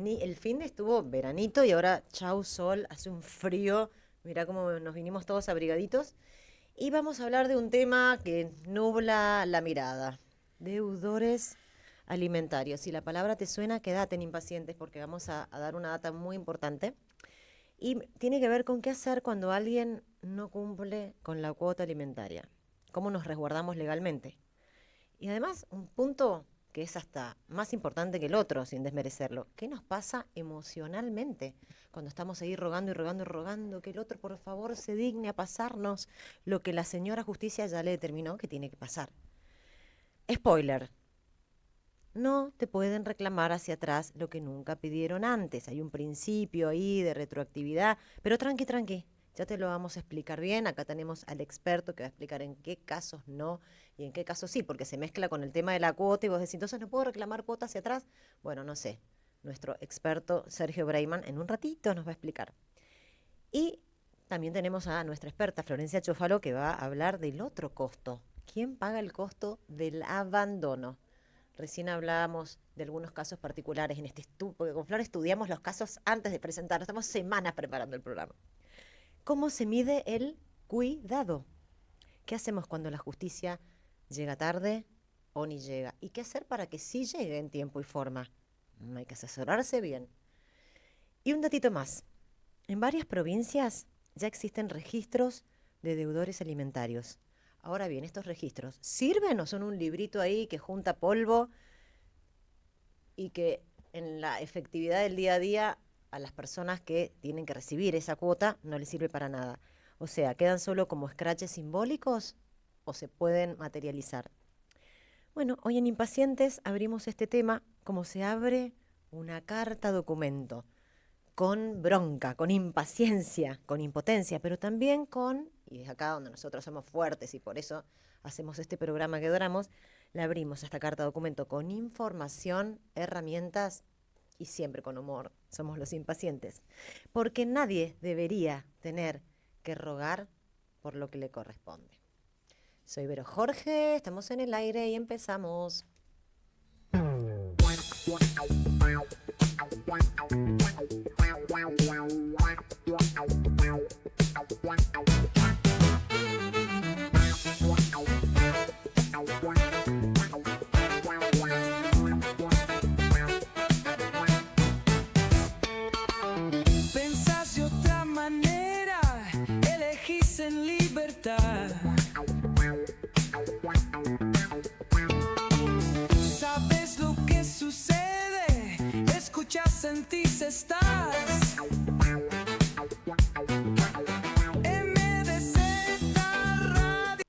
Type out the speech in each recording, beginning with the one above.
Ni el fin de estuvo veranito y ahora chau sol, hace un frío. Mirá cómo nos vinimos todos abrigaditos. Y vamos a hablar de un tema que nubla la mirada. Deudores alimentarios. Si la palabra te suena, quédate en impacientes porque vamos a dar una data muy importante. Y tiene que ver con qué hacer cuando alguien no cumple con la cuota alimentaria. ¿Cómo nos resguardamos legalmente? Y además, un punto que es hasta más importante que el otro, sin desmerecerlo. ¿Qué nos pasa emocionalmente cuando estamos ahí rogando y rogando y rogando que el otro por favor se digne a pasarnos lo que la señora justicia ya le determinó que tiene que pasar? Spoiler, no te pueden reclamar hacia atrás lo que nunca pidieron antes. Hay un principio ahí de retroactividad, pero tranqui, tranqui. Ya te lo vamos a explicar bien. Acá tenemos al experto que va a explicar en qué casos no y en qué casos sí, porque se mezcla con el tema de la cuota y vos decís, entonces no puedo reclamar cuota hacia atrás. Bueno, no sé. Nuestro experto Sergio Breiman en un ratito nos va a explicar. Y también tenemos a nuestra experta Florencia Chufalo que va a hablar del otro costo. ¿Quién paga el costo del abandono? Recién hablábamos de algunos casos particulares en este estudio, porque con Flor estudiamos los casos antes de presentarnos, estamos semanas preparando el programa. ¿Cómo se mide el cuidado? ¿Qué hacemos cuando la justicia llega tarde o ni llega? ¿Y qué hacer para que sí llegue en tiempo y forma? Hay que asesorarse bien. Y un datito más. En varias provincias ya existen registros de deudores alimentarios. Ahora bien, ¿estos registros sirven o son un librito ahí que junta polvo y que en la efectividad del día a día a las personas que tienen que recibir esa cuota no les sirve para nada? O sea, ¿quedan solo como escraches simbólicos o se pueden materializar? Bueno, hoy en Impacientes abrimos este tema como se abre una carta documento, con bronca, con impaciencia, con impotencia, pero también con, y es acá donde nosotros somos fuertes y por eso hacemos este programa que adoramos, le abrimos a esta carta documento con información, herramientas y siempre con humor. Somos los impacientes. Porque nadie debería tener que rogar por lo que le corresponde. Soy Vero Jorge, estamos en el aire y empezamos. Pensás de otra manera, elegís en libertad. Sabes lo que sucede, escuchas, sentís, estás. MDZ Radio.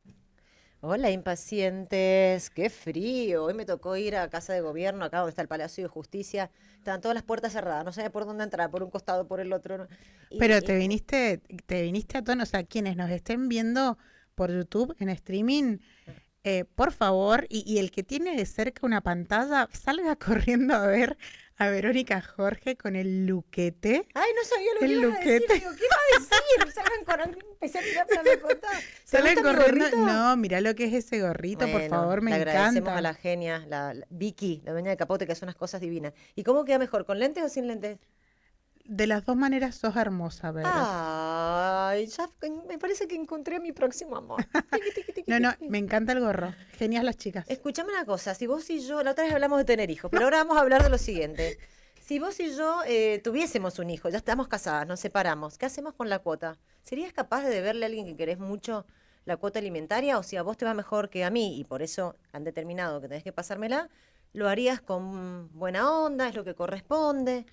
Hola, impacientes, qué frío. Hoy me tocó ir a Casa de Gobierno, acá donde está el Palacio de Justicia. Estaban todas las puertas cerradas, no sabía por dónde entrar, por un costado, por el otro. Y, Pero y como- te viniste a tono, o sea, quienes nos estén viendo por YouTube en streaming, por favor, y el que tiene de cerca una pantalla, salga corriendo a ver a Verónica Jorge con el luquete. Ay, no sabía lo que El ibas a decir. luquete. Digo, ¿qué iba a decir? Salgan con... Empecé a mirar para la contada. ¿Te Salen gusta mi corriendo. gorrito? No, mirá lo que es ese gorrito, por Bueno, favor, me le agradecemos a encanta. la genia, la Vicky, la dueña de Capote, que hace unas cosas divinas. ¿Y cómo queda mejor, con lentes o sin lentes? De las dos maneras sos hermosa, Vero. Ay, ya me parece que encontré a mi próximo amor. Tiqui, tiqui, tiqui, No, no, tiqui. me encanta el gorro. Genial las chicas. Escuchame una cosa, si vos y yo, la otra vez hablamos de tener hijos, pero ahora vamos a hablar de lo siguiente. Si vos y yo tuviésemos un hijo, ya estamos casadas, nos separamos, ¿qué hacemos con la cuota? ¿Serías capaz de deberle a alguien que querés mucho la cuota alimentaria? O si a vos te va mejor que a mí y por eso han determinado que tenés que pasármela, ¿lo harías con buena onda? ¿Es lo que corresponde?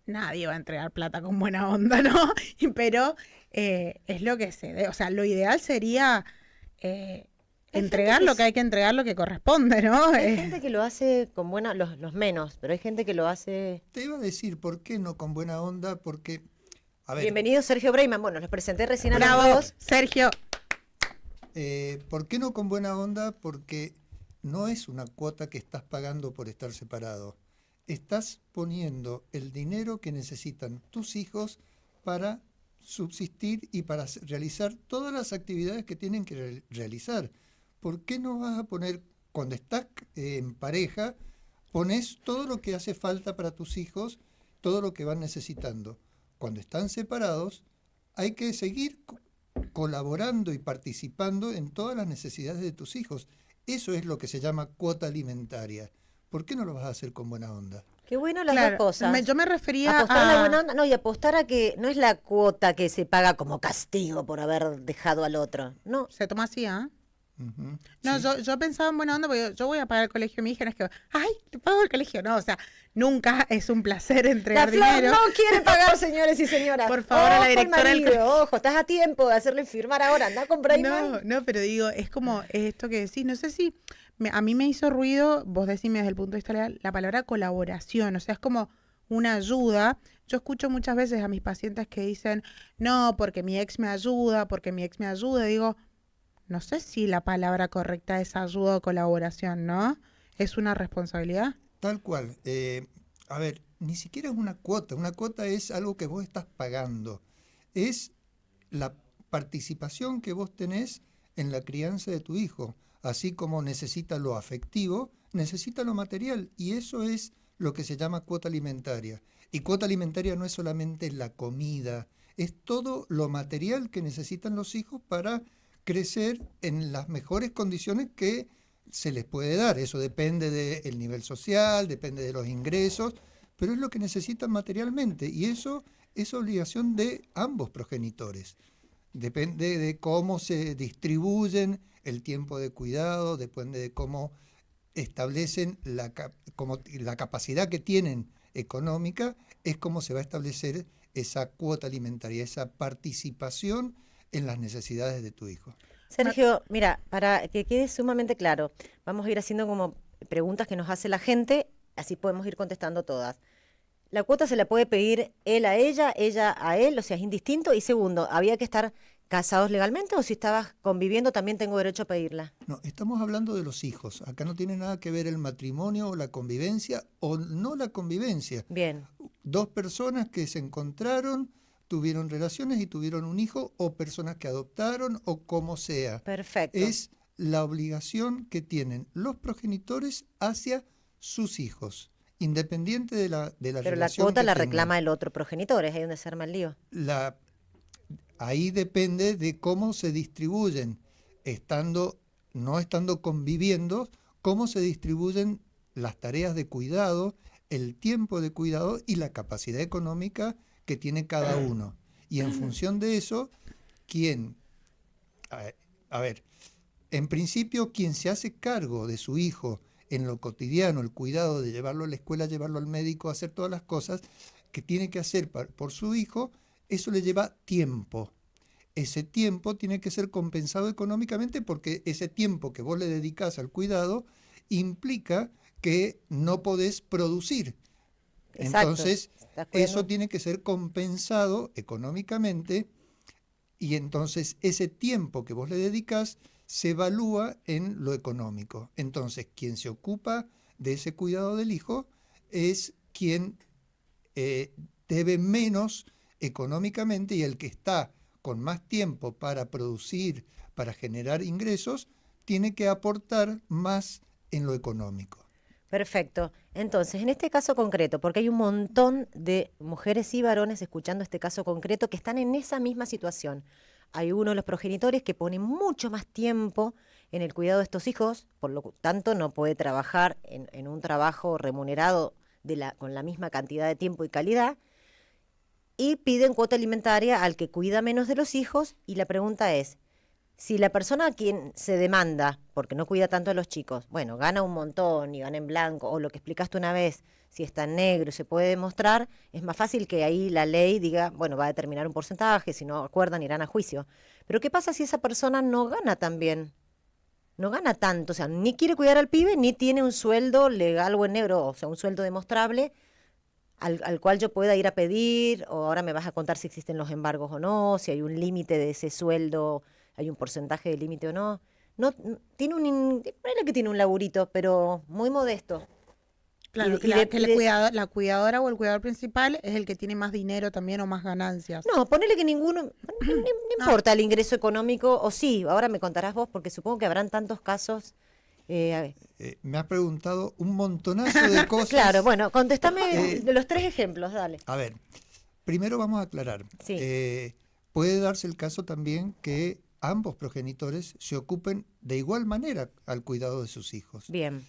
Nadie va a entregar plata con buena onda, ¿no? Pero es lo que se debe. O sea, lo ideal sería Hay gente entregar que lo que hay que entregar, lo que corresponde, ¿no? hay gente que lo hace con buena, los menos, pero hay gente que lo hace. Te iba a decir, ¿por qué no con buena onda? Porque, a ver, Bienvenido Sergio Breiman. Bueno, los presenté recién a los Bravo, dos. Sergio. ¿por qué no con buena onda? Porque no es una cuota que estás pagando por estar separado. Estás poniendo el dinero que necesitan tus hijos para subsistir y para realizar todas las actividades que tienen que realizar. ¿Por qué no vas a poner, cuando estás en pareja, pones todo lo que hace falta para tus hijos, todo lo que van necesitando. Cuando están separados, hay que seguir colaborando y participando en todas las necesidades de tus hijos. Eso es lo que se llama cuota alimentaria. ¿Por qué no lo vas a hacer con buena onda? Qué bueno las Claro, dos cosas. yo me refería Apostar a la buena a... onda, no, y apostar a que no es la cuota que se paga como castigo por haber dejado al otro. No, Se toma así, ¿ah? Ujú, No, sí. yo pensaba en buena onda porque yo voy a pagar el colegio de mi hija, no es que, ay, te pago el colegio. No, o sea, nunca es un placer la entregar Flor dinero. no quiere pagar, señores y señoras. Por favor, a la Ojo al directora del marido, ojo, estás a tiempo de hacerle firmar ahora. Anda con Brayman. No, pero digo, es como esto que decís, no sé si a mí me hizo ruido, vos decime desde el punto de vista legal, la palabra colaboración, o sea, es como una ayuda. Yo escucho muchas veces a mis pacientes que dicen, no, porque mi ex me ayuda, porque mi ex me ayuda. Digo, no sé si la palabra correcta es ayuda o colaboración, ¿no? ¿Es una responsabilidad? Tal cual. A ver, ni siquiera es una cuota. Una cuota es algo que vos estás pagando. Es la participación que vos tenés en la crianza de tu hijo. Así como necesita lo afectivo, necesita lo material. Y eso es lo que se llama cuota alimentaria. Y cuota alimentaria no es solamente la comida, es todo lo material que necesitan los hijos para crecer en las mejores condiciones que se les puede dar. Eso depende del nivel social, depende de los ingresos, pero es lo que necesitan materialmente. Y eso es obligación de ambos progenitores. Depende de cómo se distribuyen el tiempo de cuidado, depende de cómo establecen la capacidad que tienen económica, es como se va a establecer esa cuota alimentaria, esa participación en las necesidades de tu hijo. Sergio, mira, para que quede sumamente claro, vamos a ir haciendo como preguntas que nos hace la gente, así podemos ir contestando todas. La cuota se la puede pedir él a ella a él, o sea, es indistinto. Y segundo, ¿había que estar casados legalmente o si estabas conviviendo también tengo derecho a pedirla? No, estamos hablando de los hijos. Acá no tiene nada que ver el matrimonio o la convivencia o no la convivencia. Bien, Dos personas que se encontraron, tuvieron relaciones y tuvieron un hijo, o personas que adoptaron, o como sea. perfecto. Es la obligación que tienen los progenitores hacia sus hijos, independiente de la Pero la relación cuota que la tengan. reclama el otro progenitor, es ahí donde se arma el lío. Ahí depende de cómo se distribuyen, no estando conviviendo, cómo se distribuyen las tareas de cuidado, el tiempo de cuidado y la capacidad económica que tiene cada uno. Y en función de eso, a ver, en principio, quien se hace cargo de su hijo en lo cotidiano, el cuidado de llevarlo a la escuela, llevarlo al médico, hacer todas las cosas que tiene que hacer por su hijo, eso le lleva tiempo. Ese tiempo tiene que ser compensado económicamente porque ese tiempo que vos le dedicás al cuidado implica que no podés producir. Exacto. Entonces, Estás cuidando- eso tiene que ser compensado económicamente y entonces ese tiempo que vos le dedicás se evalúa en lo económico. Entonces, quien se ocupa de ese cuidado del hijo es quien debe menos económicamente y el que está con más tiempo para producir, para generar ingresos, tiene que aportar más en lo económico. Perfecto. Entonces, en este caso concreto, porque hay un montón de mujeres y varones escuchando este caso concreto que están en esa misma situación. Hay uno de los progenitores que pone mucho más tiempo en el cuidado de estos hijos, por lo tanto no puede trabajar en un trabajo remunerado con la misma cantidad de tiempo y calidad, y piden cuota alimentaria al que cuida menos de los hijos, y la pregunta es, si la persona a quien se demanda, porque no cuida tanto a los chicos, bueno, gana un montón y gana en blanco, o lo que explicaste una vez, si está en negro y se puede demostrar, es más fácil que ahí la ley diga, bueno, va a determinar un porcentaje, si no acuerdan irán a juicio. Pero ¿qué pasa si esa persona no gana tan bien? No gana tanto, o sea, ni quiere cuidar al pibe, ni tiene un sueldo legal o en negro, o sea, un sueldo demostrable al cual yo pueda ir a pedir, o ahora me vas a contar si existen los embargos o no, si hay un límite de ese sueldo, hay un porcentaje de límite o no. No, tiene ponele que tiene un laburito, pero muy modesto. Claro, y de- que y de- la cuidadora o el cuidador principal es el que tiene más dinero también o más ganancias. No, ponele que ninguno, no importa el ingreso económico, o sí, ahora me contarás vos, porque supongo que habrán tantos casos Me has preguntado un montonazo de cosas. Claro, bueno, contéstame Eh, de los 3 ejemplos, dale. A ver, primero vamos a aclarar. Sí. Puede darse el caso también que ambos progenitores se ocupen de igual manera al cuidado de sus hijos. Bien,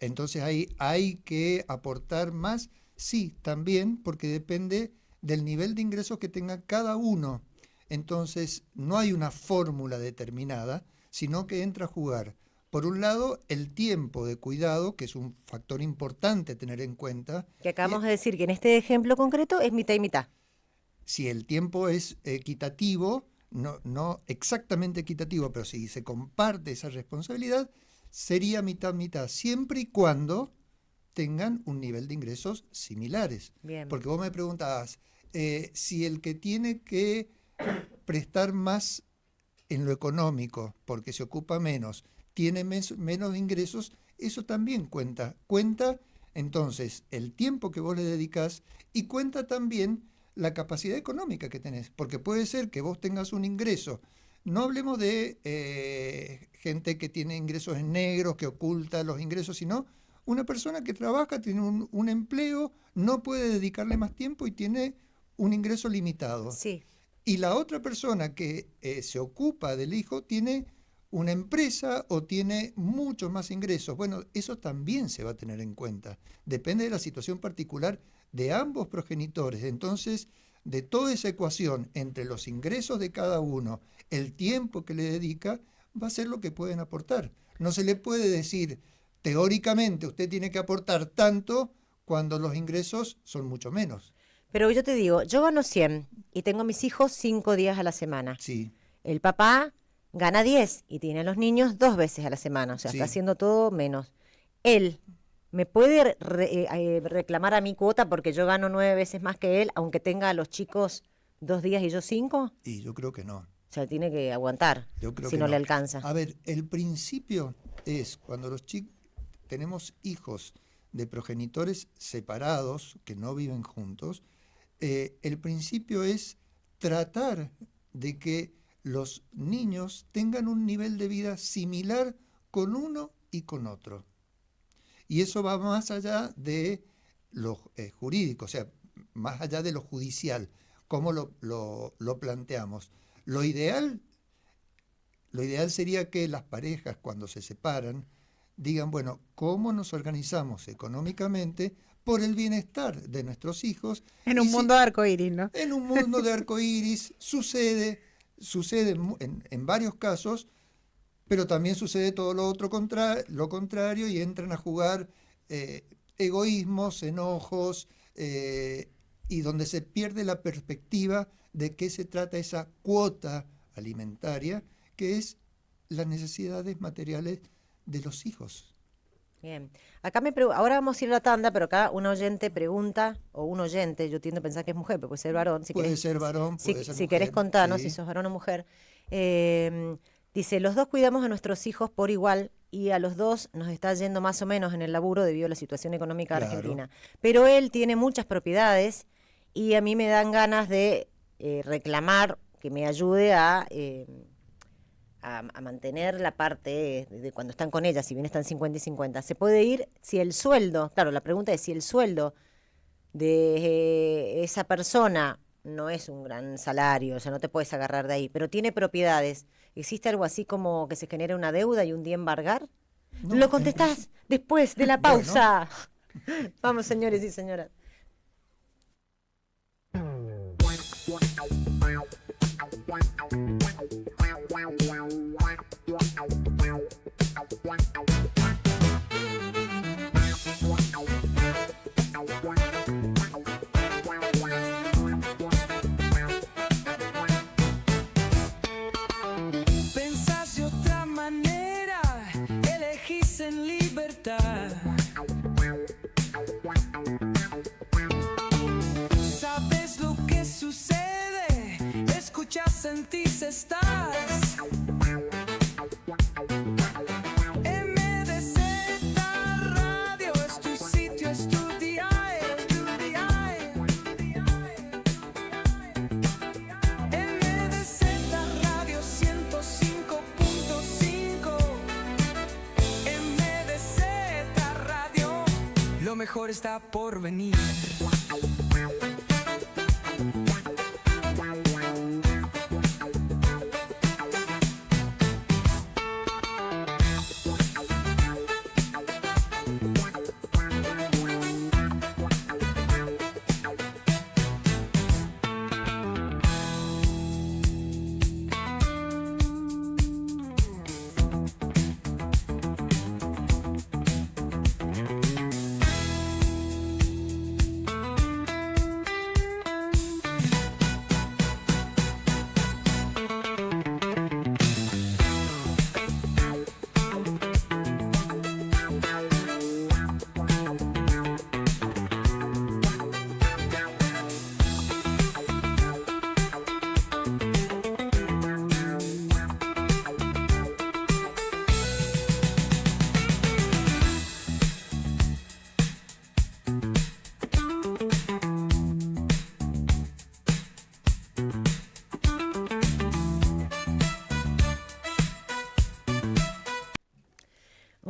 Entonces ahí hay que aportar más, sí, también, porque depende del nivel de ingresos que tenga cada uno. Entonces no hay una fórmula determinada, sino que entra a jugar, por un lado, el tiempo de cuidado, que es un factor importante tener en cuenta. que acabamos de decir que en este ejemplo concreto es mitad y mitad. Si el tiempo es equitativo, no exactamente equitativo, pero si se comparte esa responsabilidad, sería mitad-mitad, siempre y cuando tengan un nivel de ingresos similares. Bien. Porque vos me preguntabas, si el que tiene que prestar más en lo económico, porque se ocupa menos, tiene menos ingresos, eso también cuenta. Cuenta entonces el tiempo que vos le dedicás y cuenta también la capacidad económica que tenés, porque puede ser que vos tengas un ingreso. No hablemos de gente que tiene ingresos en negros, que oculta los ingresos, sino una persona que trabaja, tiene un empleo, no puede dedicarle más tiempo y tiene un ingreso limitado. Sí, Y la otra persona que se ocupa del hijo tiene una empresa o tiene muchos más ingresos. Bueno, eso también se va a tener en cuenta. Depende de la situación particular de ambos progenitores. Entonces, de toda esa ecuación entre los ingresos de cada uno, el tiempo que le dedica, va a ser lo que pueden aportar. No se le puede decir, teóricamente, usted tiene que aportar tanto cuando los ingresos son mucho menos. pero yo te digo, yo gano 100 y tengo a mis hijos 5 días a la semana. Sí, El papá gana 10 y tiene a los niños 2 veces a la semana, o sea, Sí. está haciendo todo menos. Él me puede reclamar a mi cuota porque yo gano 9 veces más que él, aunque tenga a los chicos 2 días y yo 5. y yo creo que no. O sea, tiene que aguantar Yo creo si que no le alcanza. A ver, el principio es cuando los chicos tenemos hijos de progenitores separados que no viven juntos, el principio es tratar de que los niños tengan un nivel de vida similar con uno y con otro. Y eso va más allá de lo jurídico, o sea, más allá de lo judicial, cómo lo planteamos. Lo ideal sería que las parejas, cuando se separan, digan, bueno, ¿cómo nos organizamos económicamente por el bienestar de nuestros hijos? En Y un si- mundo de arcoíris, ¿no? En un mundo de arcoíris sucede en varios casos, pero también sucede todo lo contrario y entran a jugar egoísmos, enojos, y donde se pierde la perspectiva de qué se trata esa cuota alimentaria, que es las necesidades materiales de los hijos. Bien. Acá ahora vamos a ir a la tanda, pero acá un oyente pregunta, o un oyente, yo tiendo a pensar que es mujer, pero puede ser varón. Si Puede querés, ser varón, si, puede ser si querés mujer, contarnos sí. si sos varón o mujer. Dice, los dos cuidamos a nuestros hijos por igual y a los dos nos está yendo más o menos en el laburo debido a la situación económica de Claro. Argentina. Pero él tiene muchas propiedades y a mí me dan ganas de reclamar que me ayude a mantener la parte de cuando están con ella, si bien están 50 y 50. Se puede ir si el sueldo, claro, la pregunta es si el sueldo de esa persona no es un gran salario, o sea, no te puedes agarrar de ahí, pero tiene propiedades. ¿Existe algo así como que se genere una deuda y un día embargar? No, Lo en contestás después de la Bueno. pausa. Vamos, señores y señoras. Pensás de otra manera, elegís en libertad. Sabes lo que sucede, escuchas, sentís, estás. MDZ Radio es tu sitio, es tu dial, MDZ Radio 105.5. mejor está por venir.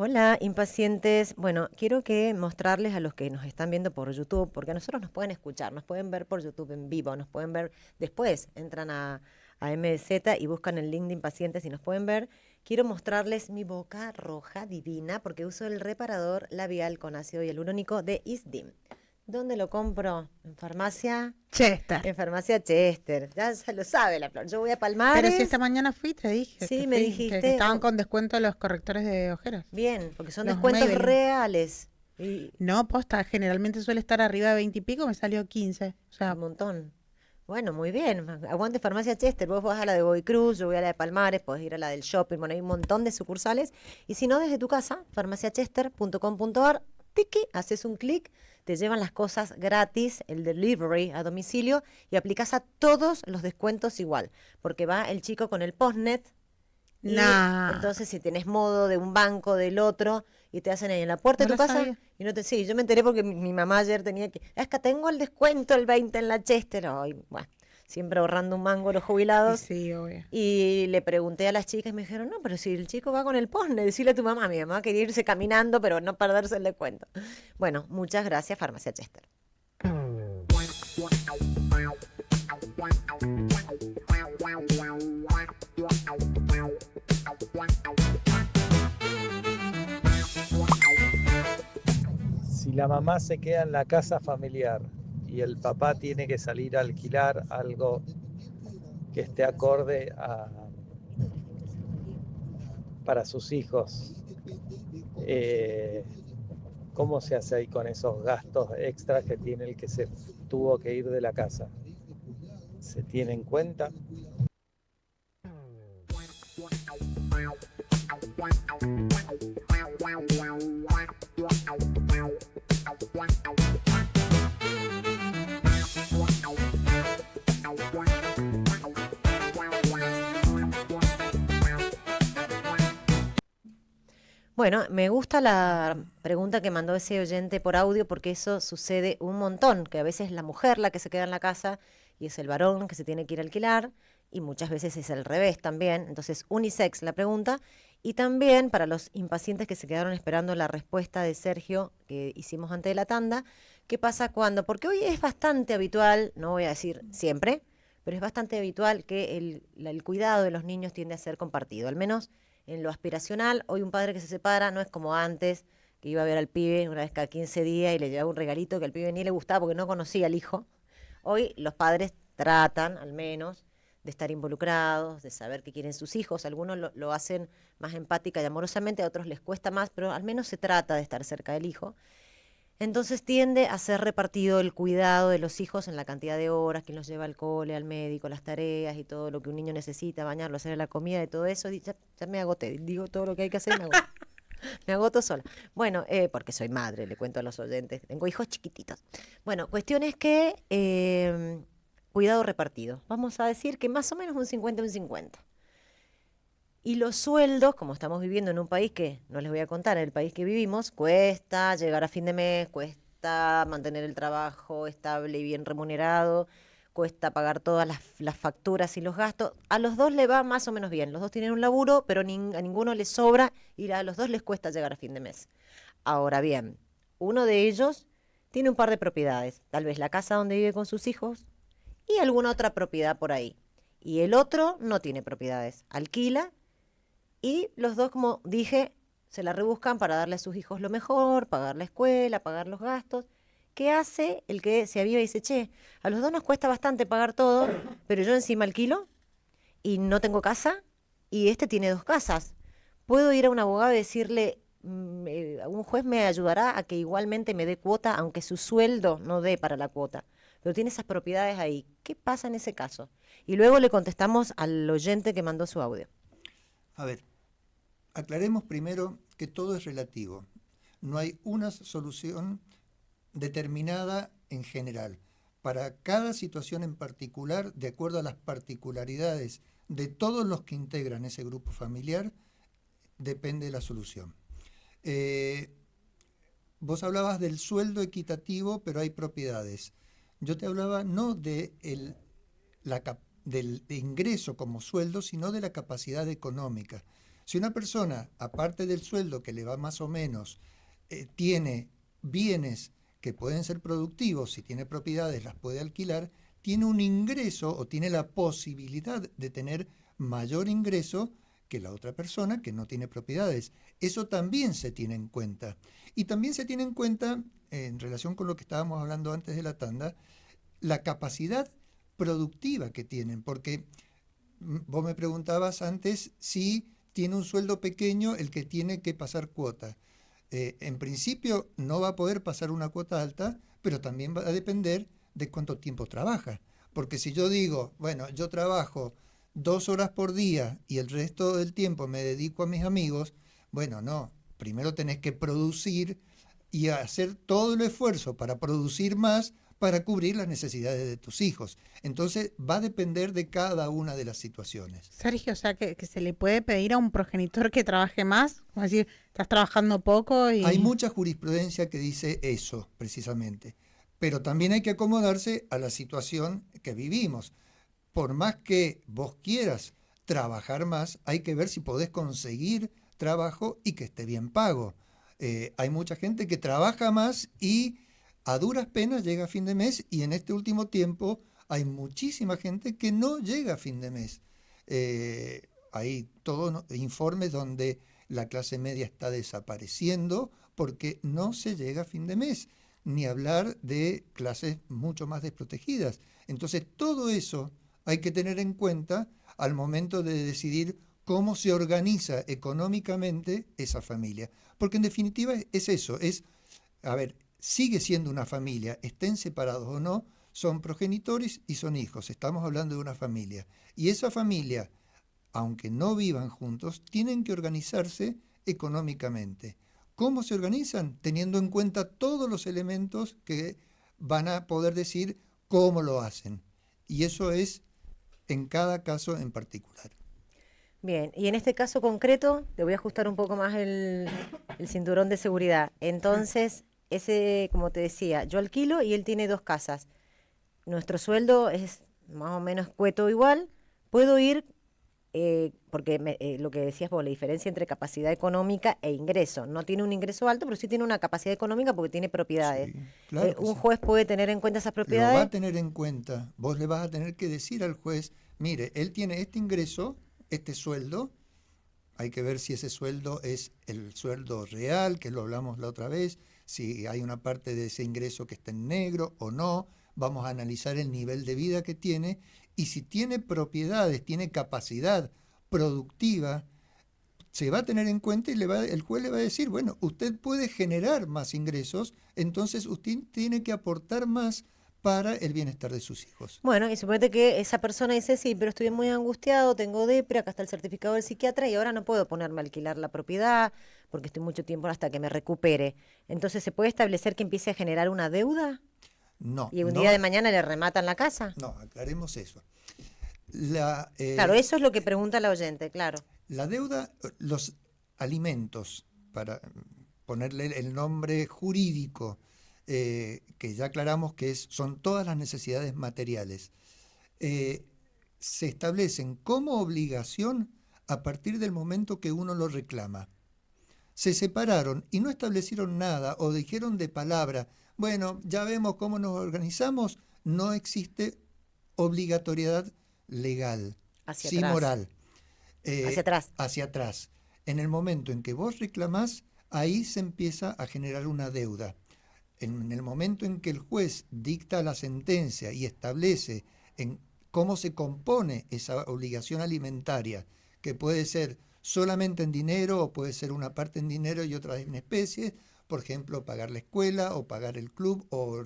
Hola, impacientes. Bueno, quiero que mostrarles a los que nos están viendo por YouTube, porque a nosotros nos pueden escuchar, nos pueden ver por YouTube en vivo, nos pueden ver después, entran a MZ y buscan el link de impacientes y nos pueden ver. Quiero mostrarles mi boca roja divina porque uso el reparador labial con ácido hialurónico de Isdim. ¿Dónde lo compro? En farmacia. Chester. En farmacia Chester. Ya lo sabe la Flor. Yo voy a Palmares. Pero si esta mañana fui, te dije. Sí, que me fui, dijiste. que estaban con descuento los correctores de ojeras. Bien, porque son Los descuentos Maybelline. reales. Y No, posta, generalmente suele estar arriba de 20 y pico, me salió 15. O sea, un montón. Bueno, muy bien. Aguante Farmacia Chester. Vos vas a la de Godoy Cruz, yo voy a la de Palmares, podés ir a la del shopping. Bueno, hay un montón de sucursales. Y si no, desde tu casa, farmaciachester.com.ar, tiki, haces un clic, te llevan las cosas gratis, el delivery a domicilio, y aplicas a todos los descuentos igual. Porque va el chico con el postnet. Y nah. entonces si tenés modo de un banco, del otro, y te hacen ahí en la puerta de No tu lo casa, sabía. y no te... Sí, yo me enteré porque mi mamá ayer tenía que... Es que tengo el descuento, el 20 en la Chester. Ay, bueno, siempre ahorrando un mango los Y jubilados. sí, obvio. Y le pregunté a las chicas y me dijeron, no, pero si el chico va con el postnet, decirle a tu mamá. Mi mamá quería irse caminando, pero no perderse el descuento. Bueno, muchas gracias, Farmacia Chester. Si la mamá se queda en la casa familiar y el papá tiene que salir a alquilar algo que esté acorde para sus hijos, eh, ¿cómo se hace ahí con esos gastos extras que tiene el que se tuvo que ir de la casa? ¿Se tiene en cuenta? Bueno, me gusta la pregunta que mandó ese oyente por audio porque eso sucede un montón, que a veces es la mujer la que se queda en la casa y es el varón que se tiene que ir a alquilar y muchas veces es al revés también. Entonces, unisex la pregunta. Y también para los impacientes que se quedaron esperando la respuesta de Sergio que hicimos antes de la tanda, ¿qué pasa cuando? Porque hoy es bastante habitual, no voy a decir siempre, pero es bastante habitual que el cuidado de los niños tiende a ser compartido, al menos en lo aspiracional. Hoy un padre que se separa no es como antes, que iba a ver al pibe una vez cada 15 días y le llevaba un regalito que al pibe ni le gustaba porque no conocía al hijo. Hoy los padres tratan, al menos, de estar involucrados, de saber qué quieren sus hijos. Algunos lo hacen más empática y amorosamente, a otros les cuesta más, pero al menos se trata de estar cerca del hijo. Entonces tiende a ser repartido el cuidado de los hijos en la cantidad de horas, quien los lleva al cole, al médico, las tareas y todo lo que un niño necesita, bañarlo, hacer la comida y todo eso. Ya me agoté, digo todo lo que hay que hacer y me agoto. Me agoto sola. Bueno, porque soy madre, le cuento a los oyentes. Tengo hijos chiquititos. Bueno, cuestión es que cuidado repartido. Vamos a decir que más o menos un 50 un 50. Y los sueldos, como estamos viviendo en un país que, no les voy a contar, en el país que vivimos, cuesta llegar a fin de mes, cuesta mantener el trabajo estable y bien remunerado, cuesta pagar todas las facturas y los gastos. A los dos le va más o menos bien. Los dos tienen un laburo, pero a ninguno les sobra y a los dos les cuesta llegar a fin de mes. Ahora bien, uno de ellos tiene un par de propiedades, tal vez la casa donde vive con sus hijos y alguna otra propiedad por ahí. Y el otro no tiene propiedades, alquila y los dos, como dije, se la rebuscan para darle a sus hijos lo mejor, pagar la escuela, pagar los gastos. ¿Qué hace el que se aviva y dice, che, a los dos nos cuesta bastante pagar todo, pero yo encima alquilo y no tengo casa y este tiene dos casas? Puedo ir a un abogado y decirle, un juez me ayudará a que igualmente me dé cuota, aunque su sueldo no dé para la cuota, pero tiene esas propiedades ahí. ¿Qué pasa en ese caso? Y luego le contestamos al oyente que mandó su audio. A ver, aclaremos primero que todo es relativo. No hay una solución determinada en general. Para cada situación en particular, de acuerdo a las particularidades de todos los que integran ese grupo familiar, depende la solución. Vos hablabas del sueldo equitativo, pero hay propiedades. Yo te hablaba no del ingreso como sueldo, sino de la capacidad económica. Si una persona, aparte del sueldo que le va más o menos, tiene bienes que pueden ser productivos, si tiene propiedades las puede alquilar, tiene un ingreso o tiene la posibilidad de tener mayor ingreso que la otra persona que no tiene propiedades. Eso también se tiene en cuenta. Y también se tiene en cuenta, en relación con lo que estábamos hablando antes de la tanda, la capacidad productiva que tienen, porque vos me preguntabas antes si tiene un sueldo pequeño el que tiene que pasar cuota. En principio no va a poder pasar una cuota alta, pero también va a depender de cuánto tiempo trabaja. Porque si yo digo, bueno, yo trabajo 2 horas por día y el resto del tiempo me dedico a mis amigos, bueno, no. Primero tenés que producir y hacer todo el esfuerzo para producir más para cubrir las necesidades de tus hijos. Entonces va a depender de cada una de las situaciones. Sergio, o sea, que se le puede pedir a un progenitor que trabaje más, como decir, estás trabajando poco y... Hay mucha jurisprudencia que dice eso, precisamente. Pero también hay que acomodarse a la situación que vivimos. Por más que vos quieras trabajar más, hay que ver si podés conseguir trabajo y que esté bien pago. Hay mucha gente que trabaja más y a duras penas llega a fin de mes, y en este último tiempo hay muchísima gente que no llega a fin de mes. Hay todos informes donde la clase media está desapareciendo porque no se llega a fin de mes, ni hablar de clases mucho más desprotegidas. Entonces todo eso hay que tener en cuenta al momento de decidir cómo se organiza económicamente esa familia. Porque en definitiva es eso, a ver, sigue siendo una familia, estén separados o no, son progenitores y son hijos, estamos hablando de una familia. Y esa familia, aunque no vivan juntos, tienen que organizarse económicamente. ¿Cómo se organizan? Teniendo en cuenta todos los elementos que van a poder decir cómo lo hacen. Y eso es en cada caso en particular. Bien, y en este caso concreto, le voy a ajustar un poco más el cinturón de seguridad. Entonces, ese, como te decía, yo alquilo y él tiene dos casas. Nuestro sueldo es más o menos cueto igual. Puedo ir, porque lo que decías vos, la diferencia entre capacidad económica e ingreso. No tiene un ingreso alto, pero sí tiene una capacidad económica porque tiene propiedades. Sí, claro que Un sí. juez puede tener en cuenta esas Lo va propiedades. a tener en cuenta. Vos le vas a tener que decir al juez, mire, él tiene este ingreso, este sueldo. Hay que ver si ese sueldo es el sueldo real, que lo hablamos la otra vez, si hay una parte de ese ingreso que está en negro o no. Vamos a analizar el nivel de vida que tiene, y si tiene propiedades, tiene capacidad productiva, se va a tener en cuenta, y el juez le va a decir, bueno, usted puede generar más ingresos, entonces usted tiene que aportar más para el bienestar de sus hijos. Bueno, y suponete que esa persona dice, sí, pero estoy muy angustiado, tengo depre, acá está el certificado del psiquiatra y ahora no puedo ponerme a alquilar la propiedad porque estoy mucho tiempo hasta que me recupere. Entonces, ¿se puede establecer que empiece a generar una deuda No, y un no, día de mañana le rematan la casa? no, aclaremos eso. Claro, eso es lo que pregunta la oyente, claro. La deuda, los alimentos, para ponerle el nombre jurídico, que ya aclaramos que son todas las necesidades materiales, se establecen como obligación a partir del momento que uno lo reclama. se separaron y no establecieron nada o dijeron de palabra, bueno, ya vemos cómo nos organizamos, no existe obligatoriedad legal, Hacia sí atrás. moral. Hacia atrás. Hacia atrás. En el momento en que vos reclamás, ahí se empieza a generar una deuda. En el momento en que el juez dicta la sentencia y establece en cómo se compone esa obligación alimentaria, que puede ser solamente en dinero o puede ser una parte en dinero y otra en especie, por ejemplo, pagar la escuela o pagar el club o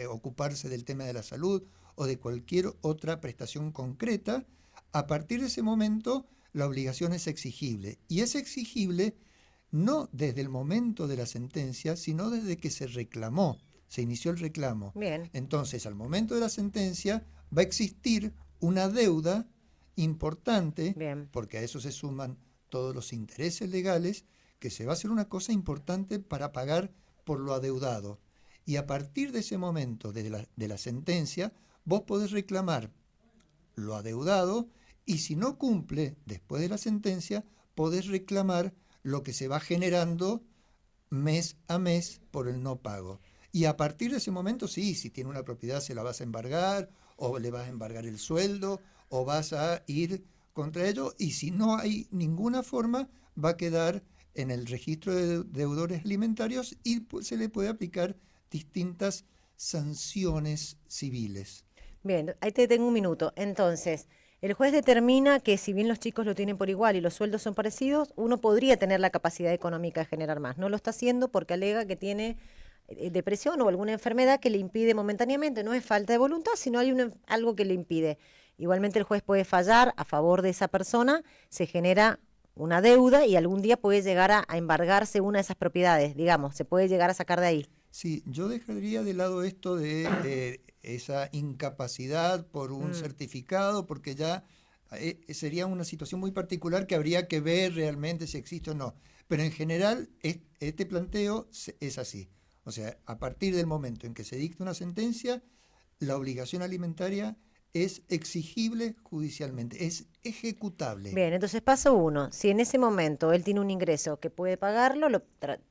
ocuparse del tema de la salud o de cualquier otra prestación concreta, a partir de ese momento la obligación es exigible. Y es exigible no desde el momento de la sentencia, sino desde que se reclamó, se inició el reclamo. Bien. Entonces, al momento de la sentencia va a existir una deuda importante, Bien. porque a eso se suman todos los intereses legales, que se va a hacer una cosa importante para pagar por lo adeudado. Y a partir de ese momento de la sentencia, vos podés reclamar lo adeudado y si no cumple después de la sentencia, podés reclamar lo que se va generando mes a mes por el no pago. Y a partir de ese momento, sí, si tiene una propiedad se la vas a embargar, o le vas a embargar el sueldo, o vas a ir contra ello, y si no hay ninguna forma, va a quedar en el registro de deudores alimentarios y se le puede aplicar distintas sanciones civiles. Bien, ahí te tengo un minuto. Entonces, el juez determina que si bien los chicos lo tienen por igual y los sueldos son parecidos, uno podría tener la capacidad económica de generar más. No lo está haciendo porque alega que tiene depresión o alguna enfermedad que le impide momentáneamente. No es falta de voluntad, sino hay algo que le impide. Igualmente el juez puede fallar a favor de esa persona, se genera una deuda y algún día puede llegar a embargarse una de esas propiedades, digamos, se puede llegar a sacar de ahí. Sí, yo dejaría de lado esto de esa incapacidad por un certificado, porque ya sería una situación muy particular que habría que ver realmente si existe o no. Pero en general, este planteo es así. O sea, a partir del momento en que se dicta una sentencia, la obligación alimentaria es exigible judicialmente, es ejecutable. Bien, entonces paso uno, si en ese momento él tiene un ingreso que puede pagarlo,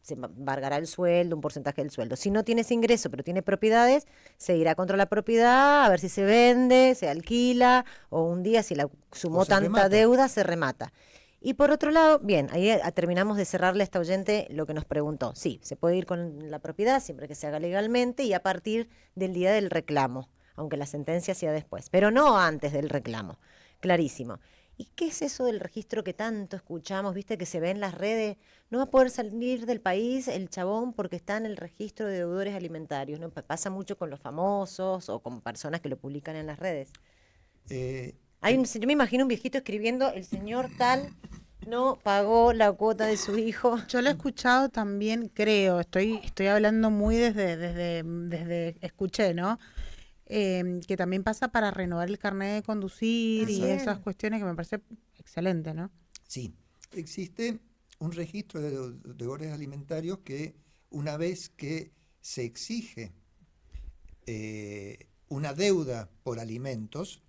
se embargará el sueldo, un porcentaje del sueldo. Si no tiene ese ingreso, pero tiene propiedades, se irá contra la propiedad, a ver si se vende, se alquila, o un día si la sumó O se tanta remata. deuda, se remata. Y por otro lado, bien, ahí terminamos de cerrarle a esta oyente lo que nos preguntó. Sí, se puede ir con la propiedad siempre que se haga legalmente y a partir del día del reclamo, aunque la sentencia sea después, pero no antes del reclamo. Clarísimo. ¿Y qué es eso del registro que tanto escuchamos, viste, que se ve en las redes? No va a poder salir del país el chabón porque está en el registro de deudores alimentarios, ¿no? Pasa mucho con los famosos o con personas que lo publican en las redes. Yo me imagino un viejito escribiendo, el señor tal no pagó la cuota de su hijo. Yo lo he escuchado también, creo, estoy hablando muy desde escuché, ¿no? Que también pasa para renovar el carnet de conducir y Bien. esas cuestiones que me parece excelente, ¿no? Sí, existe un registro de deudores alimentarios que una vez que se exige una deuda por alimentos,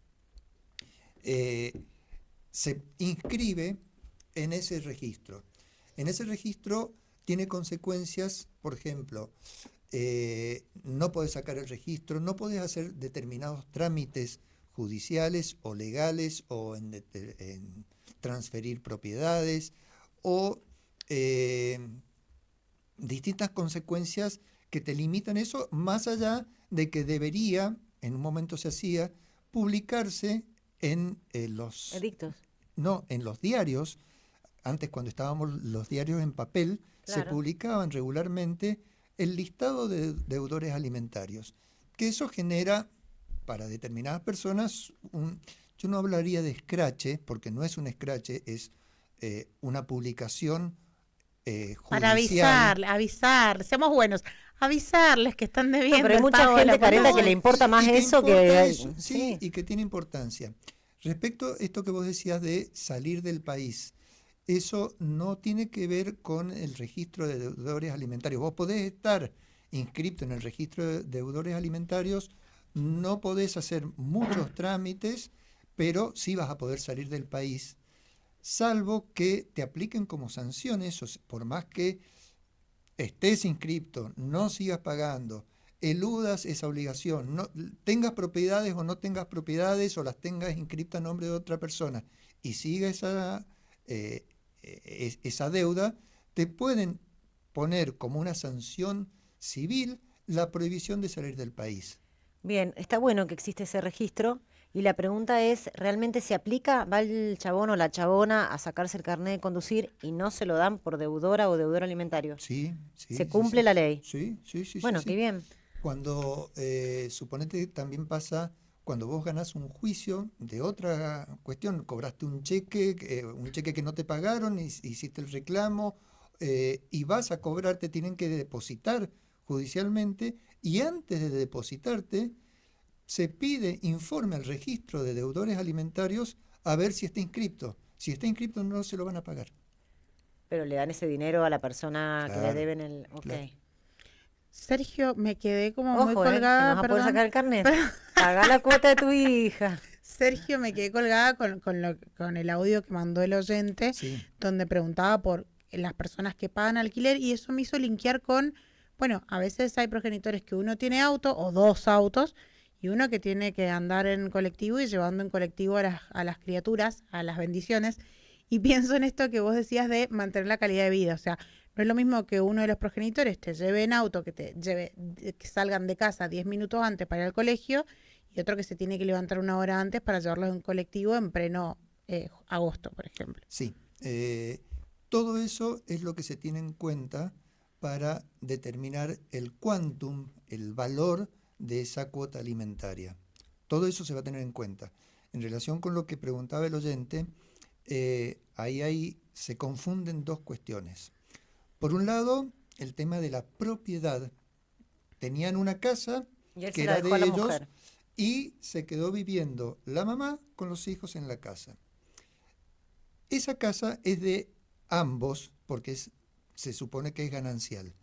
se inscribe en ese registro. En ese registro tiene consecuencias, por ejemplo, no podés sacar el registro, no podés hacer determinados trámites judiciales o legales o en transferir propiedades o distintas consecuencias que te limitan eso, más allá de que debería, en un momento se hacía, publicarse en los Edictos. no, en los diarios. Antes, cuando estábamos los diarios en papel, se Claro. publicaban regularmente el listado de deudores alimentarios, que eso genera para determinadas personas yo no hablaría de escrache, porque no es un escrache, es una publicación Para judicial. avisar, seamos buenos, avisarles que están debiendo. No, pero hay el mucha pago de la gente, Careta, cuota. que le importa más que eso importa que... eso, sí, y que tiene importancia. Respecto a esto que vos decías de salir del país, eso no tiene que ver con el registro de deudores alimentarios. Vos podés estar inscrito en el registro de deudores alimentarios, no podés hacer muchos trámites, pero sí vas a poder salir del país salvo que te apliquen como sanción eso, por más que estés inscripto, no sigas pagando, eludas esa obligación, no, tengas propiedades o no tengas propiedades o las tengas inscriptas a nombre de otra persona y siga esa deuda, te pueden poner como una sanción civil la prohibición de salir del país. Bien, está bueno que existe ese registro y la pregunta es, ¿realmente se aplica? ¿Va el chabón o la chabona a sacarse el carnet de conducir y no se lo dan por deudora o deudor alimentario? Sí, sí. ¿Se sí, cumple sí. la ley? Sí, sí, sí. Bueno, sí, qué sí. bien. Cuando, suponete, también pasa cuando vos ganás un juicio de otra cuestión, cobraste un cheque que no te pagaron, hiciste el reclamo, y vas a cobrar, te tienen que depositar judicialmente, y antes de depositarte, se pide informe al registro de deudores alimentarios a ver si está inscripto. Si está inscripto, no se lo van a pagar. Pero le dan ese dinero a la persona que le Claro, deben el... Ok. claro. Sergio, me quedé como muy Ojo, que colgada, no vas a poder perdón. sacar el carnet. Paga la cuota de tu hija. Sergio, me quedé colgada con el audio que mandó el oyente, Sí, donde preguntaba por las personas que pagan alquiler, y eso me hizo linkear con, bueno, a veces hay progenitores que uno tiene auto o dos autos y uno que tiene que andar en colectivo y llevando en colectivo a las criaturas, a las bendiciones. Y pienso en esto que vos decías de mantener la calidad de vida. O sea, no es lo mismo que uno de los progenitores te lleve en auto, que salgan de casa 10 minutos antes para ir al colegio, y otro que se tiene que levantar una hora antes para llevarlos en colectivo en pleno agosto, por ejemplo. sí. Todo eso es lo que se tiene en cuenta para determinar el quantum, el valor de esa cuota alimentaria. Todo eso se va a tener en cuenta. En relación con lo que preguntaba el oyente, ahí se confunden dos cuestiones. Por un lado, el tema de la propiedad. Tenían una casa Y él que se la era dejó a de la ellos mujer. y se quedó viviendo la mamá con los hijos en la casa. Esa casa es de ambos porque se supone que es ganancial.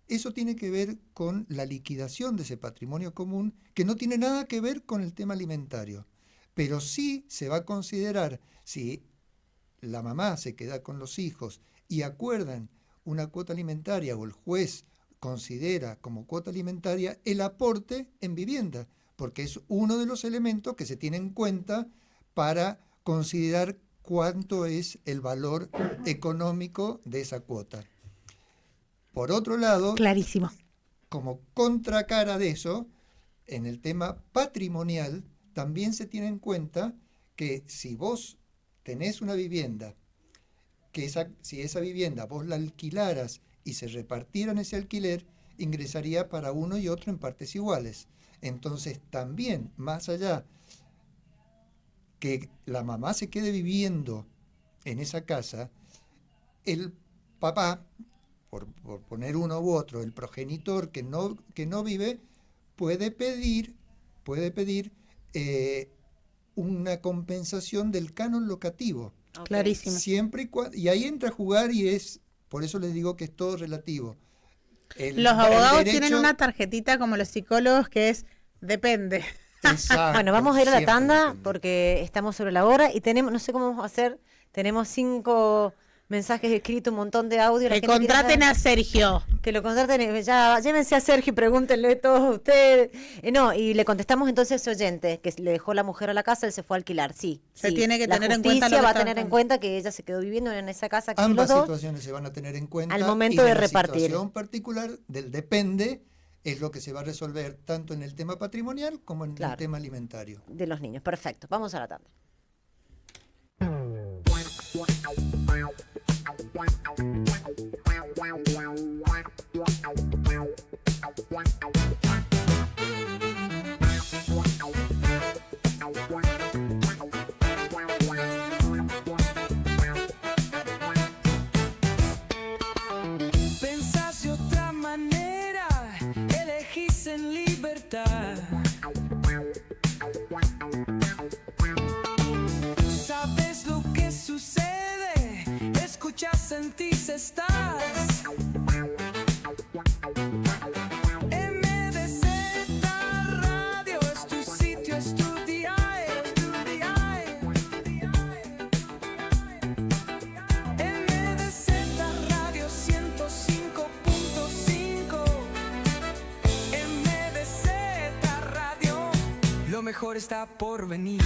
Eso tiene que ver con la liquidación de ese patrimonio común, que no tiene nada que ver con el tema alimentario. Pero sí se va a considerar, si la mamá se queda con los hijos y acuerdan una cuota alimentaria o el juez considera como cuota alimentaria el aporte en vivienda, porque es uno de los elementos que se tiene en cuenta para considerar cuánto es el valor económico de esa cuota. Por otro lado, Clarísimo. como contracara de eso, en el tema patrimonial también se tiene en cuenta que si vos tenés una vivienda, si esa vivienda vos la alquilaras y se repartieran ese alquiler, ingresaría para uno y otro en partes iguales. Entonces también, más allá que la mamá se quede viviendo en esa casa, el papá, por poner uno u otro, el progenitor que no vive, puede pedir una compensación del canon locativo. Ok. Clarísimo. Siempre y ahí entra a jugar por eso les digo que es todo relativo. Los abogados tienen derecho- una tarjetita como los psicólogos que es depende. Exacto, Bueno, vamos a ir a la siempre tanda depende. porque estamos sobre la hora y tenemos, no sé cómo vamos a hacer, tenemos 5 mensajes escritos, un montón de audio. La Que gente quiere contraten saber- a Sergio. Que lo contraten, ya, llévense a Sergio y pregúntenle todos ustedes. No, y le contestamos entonces a ese oyente que le dejó la mujer a la casa, él se fue a alquilar. Sí, Se sí. tiene que La tener en cuenta justicia lo que va a está tener en buscando. cuenta que ella se quedó viviendo en esa casa que los Ambas dos. situaciones se van a tener en cuenta al momento y de la repartir. situación particular del depende es lo que se va a resolver tanto en el tema patrimonial como en Claro. el tema alimentario. De los niños. Perfecto, vamos a la tanda. Pensás de otra manera, elegís en libertad. Sabes lo que sucede, escuchas, sentís, estás. MDZ Radio es tu sitio, es tu dial, es tu dial. mejor está por venir.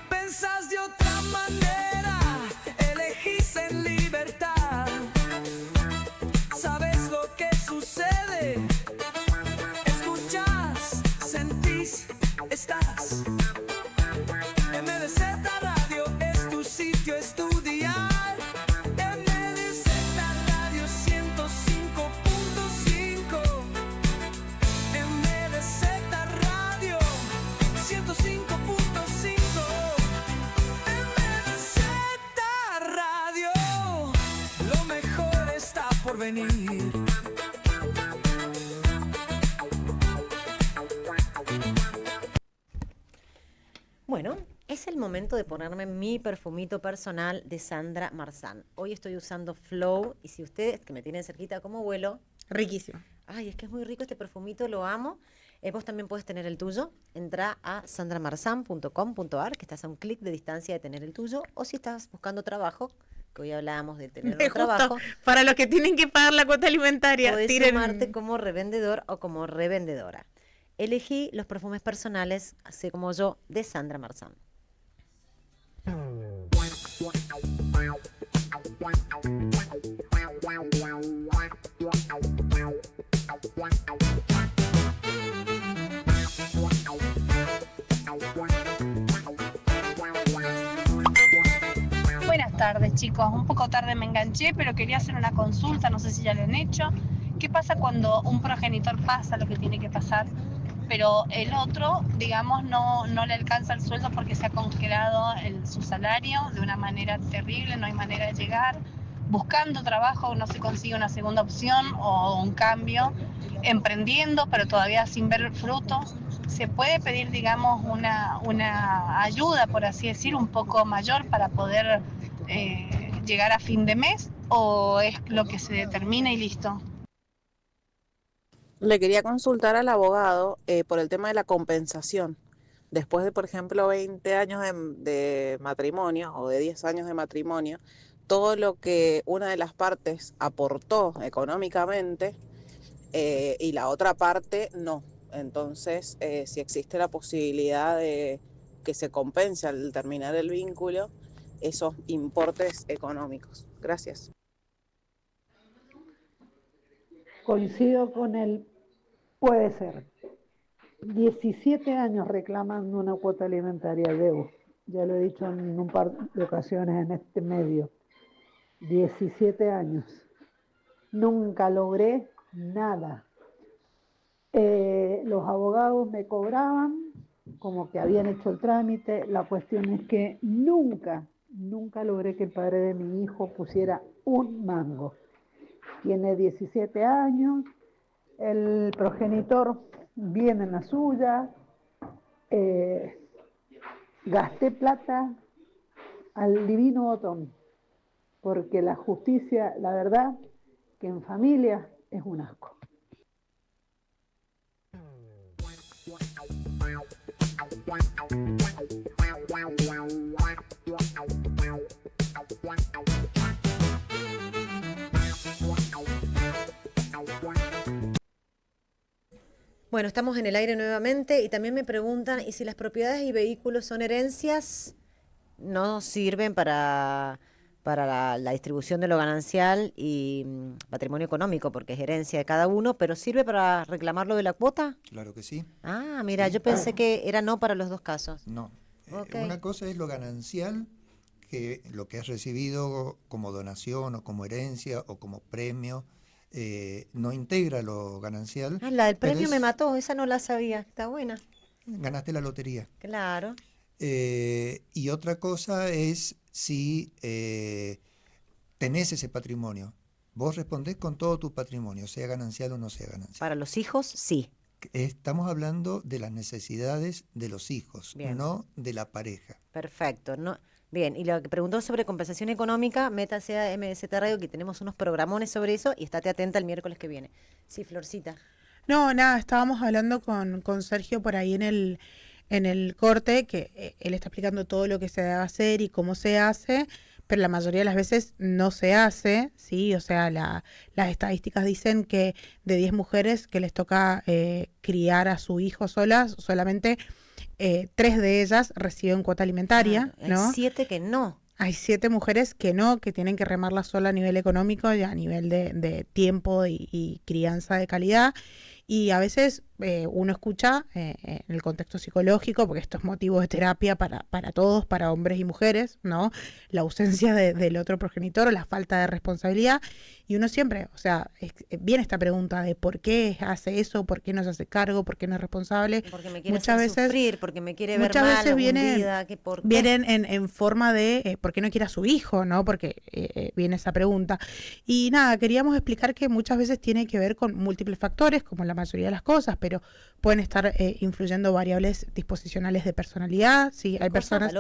Pensás de otra manera, elegís en libertad. Sabes lo que sucede, escuchás, sentís, estás. MDZ Radio es tu sitio, es tu dial. MDZ Radio 105.5. MDZ Radio 105.5. MDZ Radio, lo mejor está por venir. Bueno, es el momento de ponerme mi perfumito personal de Sandra Marzán. Hoy estoy usando Flow y si ustedes, que me tienen cerquita como vuelo, Riquísimo. ay, es que es muy rico este perfumito, lo amo. Vos también puedes tener el tuyo. Entra a sandramarzan.com.ar, que estás a un clic de distancia de tener el tuyo. O si estás buscando trabajo, que hoy hablábamos de tener un Justo trabajo, para los que tienen que pagar la cuota alimentaria. podés tiren- sumarte como revendedor o como revendedora. Elegí los perfumes personales, así como yo, de Sandra Marzán. Buenas tardes, chicos. Un poco tarde me enganché, pero quería hacer una consulta, no sé si ya lo han hecho. ¿Qué pasa cuando un progenitor pasa lo que tiene que pasar, pero el otro, digamos, no le alcanza el sueldo porque se ha congelado su salario de una manera terrible, no hay manera de llegar? Buscando trabajo no se consigue una segunda opción o un cambio, emprendiendo, pero todavía sin ver frutos. ¿Se puede pedir, digamos, una ayuda, por así decir, un poco mayor para poder llegar a fin de mes, o es lo que se determina y listo? Le quería consultar al abogado por el tema de la compensación. Después de, por ejemplo, 20 años de matrimonio o de 10 años de matrimonio, todo lo que una de las partes aportó económicamente y la otra parte no. Entonces, si existe la posibilidad de que se compense al terminar el vínculo esos importes económicos. Gracias. Coincido con él, puede ser. 17 años reclamando una cuota alimentaria, debo. Ya lo he dicho en un par de ocasiones en este medio. 17 años. Nunca logré nada. Los abogados me cobraban como que habían hecho el trámite. La cuestión es que nunca logré que el padre de mi hijo pusiera un mango. Tiene 17 años, el progenitor viene en la suya, gasté plata al divino botón, porque la justicia, la verdad, que en familia es un asco. Bueno, estamos en el aire nuevamente y también me preguntan, ¿y si las propiedades y vehículos son herencias? No sirven para la distribución de lo ganancial y patrimonio económico, porque es herencia de cada uno, pero ¿sirve para reclamar lo de la cuota? Claro que sí. Ah, mira, Sí. yo pensé que era no para los dos casos. No. Ok. Una cosa es lo ganancial, que lo que has recibido como donación o como herencia o como premio, no integra lo ganancial. Ah, la del pero premio me es- mató, esa no la sabía, está buena. Ganaste la lotería. Claro. Y otra cosa es si tenés ese patrimonio. Vos respondés con todo tu patrimonio, sea ganancial o no sea ganancial. Para los hijos, sí. Estamos hablando de las necesidades de los hijos, Bien. no de la pareja. Perfecto. No, bien, y lo que preguntó sobre compensación económica, métase a MST Radio, que tenemos unos programones sobre eso, y estate atenta el miércoles que viene. Sí, Florcita. No, nada, estábamos hablando con Sergio por ahí en el corte, que él está explicando todo lo que se debe hacer y cómo se hace, pero la mayoría de las veces no se hace, ¿sí? O sea, las estadísticas dicen que de 10 mujeres que les toca criar a su hijo solas, solamente 3 de ellas reciben cuota alimentaria, Claro, ¿no? hay 7 que no. Hay 7 mujeres que no, que tienen que remarla sola a nivel económico y a nivel de tiempo y crianza de calidad. Y a veces uno escucha en el contexto psicológico, porque esto es motivo de terapia para todos, para hombres y mujeres, ¿no? La ausencia del otro progenitor o la falta de responsabilidad. Y uno siempre, o sea, viene esta pregunta de por qué hace eso, por qué no se hace cargo, por qué no es responsable. Porque me quiere Muchas hacer veces- sufrir, porque me quiere ver muchas mal, veces hundida, que por qué. Vienen en forma de por qué no quiere a su hijo, ¿no? Porque viene esa pregunta. Y nada, queríamos explicar que muchas veces tiene que ver con múltiples factores, como la mayoría de las cosas, pero pueden estar influyendo variables disposicionales de personalidad, sí, hay Cosa, personas,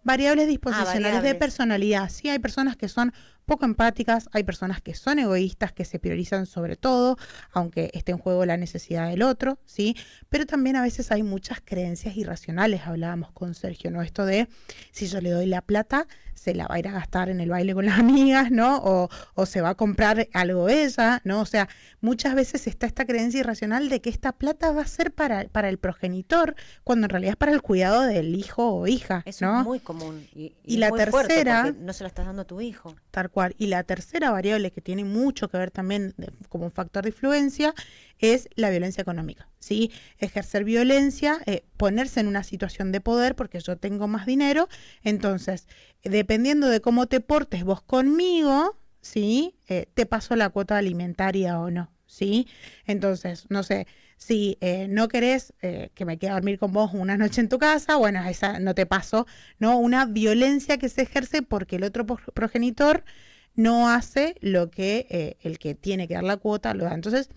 variables disposicionales de variables. personalidad, sí, hay personas que son poco empáticas, hay personas que son egoístas, que se priorizan sobre todo, aunque esté en juego la necesidad del otro, ¿sí? Pero también a veces hay muchas creencias irracionales, hablábamos con Sergio, ¿no? Esto de si yo le doy la plata, se la va a ir a gastar en el baile con las amigas, ¿no? O se va a comprar algo ella, ¿no? O sea, muchas veces está esta creencia irracional de que esta plata va a ser para el progenitor, cuando en realidad es para el cuidado del hijo o hija, Eso ¿no? es muy común. Y Y es la muy fuerte tercera- porque no se la estás dando a tu hijo. Tal cual. Y la tercera variable que tiene mucho que ver también como un factor de influencia es la violencia económica, ¿sí? Ejercer violencia, ponerse en una situación de poder porque yo tengo más dinero, entonces, dependiendo de cómo te portes vos conmigo, ¿sí? Te paso la cuota alimentaria o no, ¿sí? Entonces, no sé, si no querés que me quede a dormir con vos una noche en tu casa, bueno, esa no te paso, ¿no? Una violencia que se ejerce porque el otro progenitor no hace lo que el que tiene que dar la cuota lo da. Entonces,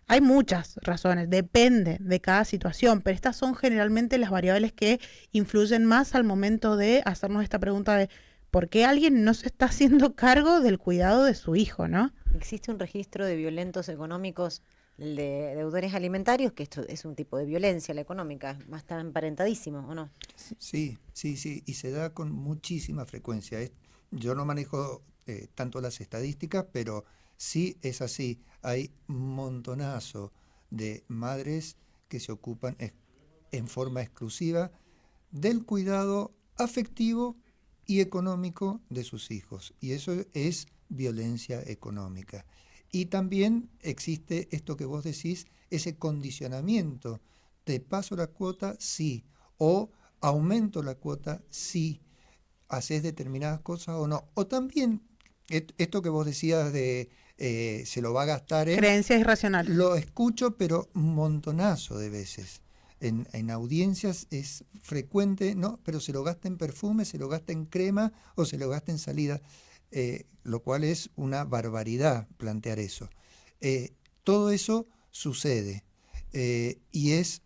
hay muchas razones, depende de cada situación, pero estas son generalmente las variables que influyen más al momento de hacernos esta pregunta de por qué alguien no se está haciendo cargo del cuidado de su hijo, ¿no? ¿Existe un registro de violentos económicos, el de deudores alimentarios? Que esto es un tipo de violencia, la económica, más está emparentadísimo, ¿o no? Sí, sí, sí, y se da con muchísima frecuencia. Yo no manejo tanto las estadísticas, pero sí es así. Hay un montonazo de madres que se ocupan en forma exclusiva del cuidado afectivo y económico de sus hijos. Y eso es violencia económica. Y también existe esto que vos decís, ese condicionamiento. ¿Te paso la cuota? Sí. O aumento la cuota, sí. ¿Haces determinadas cosas o no? O también, esto que vos decías de se lo va a gastar en... Creencias irracionales. Lo escucho, pero un montonazo de veces. En audiencias es frecuente, ¿no? Pero se lo gasta en perfume, se lo gasta en crema o se lo gasta en salida, lo cual es una barbaridad plantear eso. Todo eso sucede y es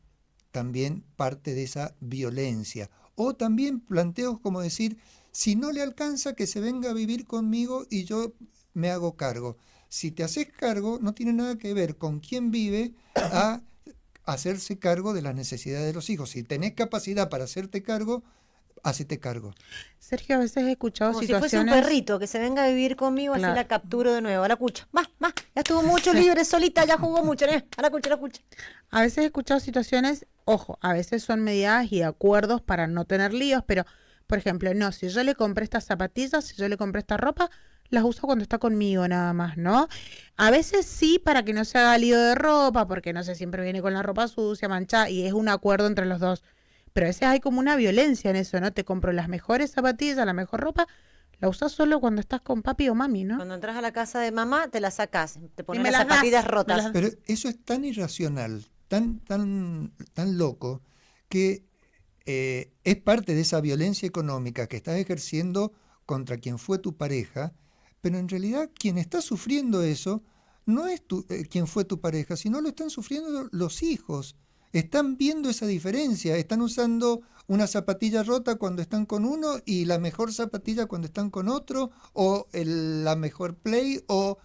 también parte de esa violencia. O también planteos como decir, si no le alcanza, que se venga a vivir conmigo y yo me hago cargo. Si te haces cargo, no tiene nada que ver con quién vive a hacerse cargo de las necesidades de los hijos. Si tenés capacidad para hacerte cargo, hacete cargo. Sergio, a veces he escuchado Como si fuese un situaciones... perrito que se venga a vivir conmigo, así Claro. la capturo de nuevo. A la cucha. Va, ya estuvo mucho libre, solita, ya jugó mucho, ¿eh? A la cucha. A veces he escuchado situaciones, ojo, a veces son medidas y acuerdos para no tener líos, pero, por ejemplo, no, si yo le compré estas zapatillas, si yo le compré esta ropa, las uso cuando está conmigo nada más, ¿no? A veces sí para que no se haga lío de ropa, porque no sé, siempre viene con la ropa sucia, manchada, y es un acuerdo entre los dos. Pero a veces hay como una violencia en eso, ¿no? Te compro las mejores zapatillas, la mejor ropa, la usas solo cuando estás con papi o mami, ¿no? Cuando entras a la casa de mamá, te la sacás, te pones me las las das, zapatillas me rotas. las- Pero eso es tan irracional, tan loco, que es parte de esa violencia económica que estás ejerciendo contra quien fue tu pareja, pero en realidad quien está sufriendo eso no es quien fue tu pareja, sino lo están sufriendo los hijos. Están viendo esa diferencia, están usando una zapatilla rota cuando están con uno y la mejor zapatilla cuando están con otro, o la mejor play, o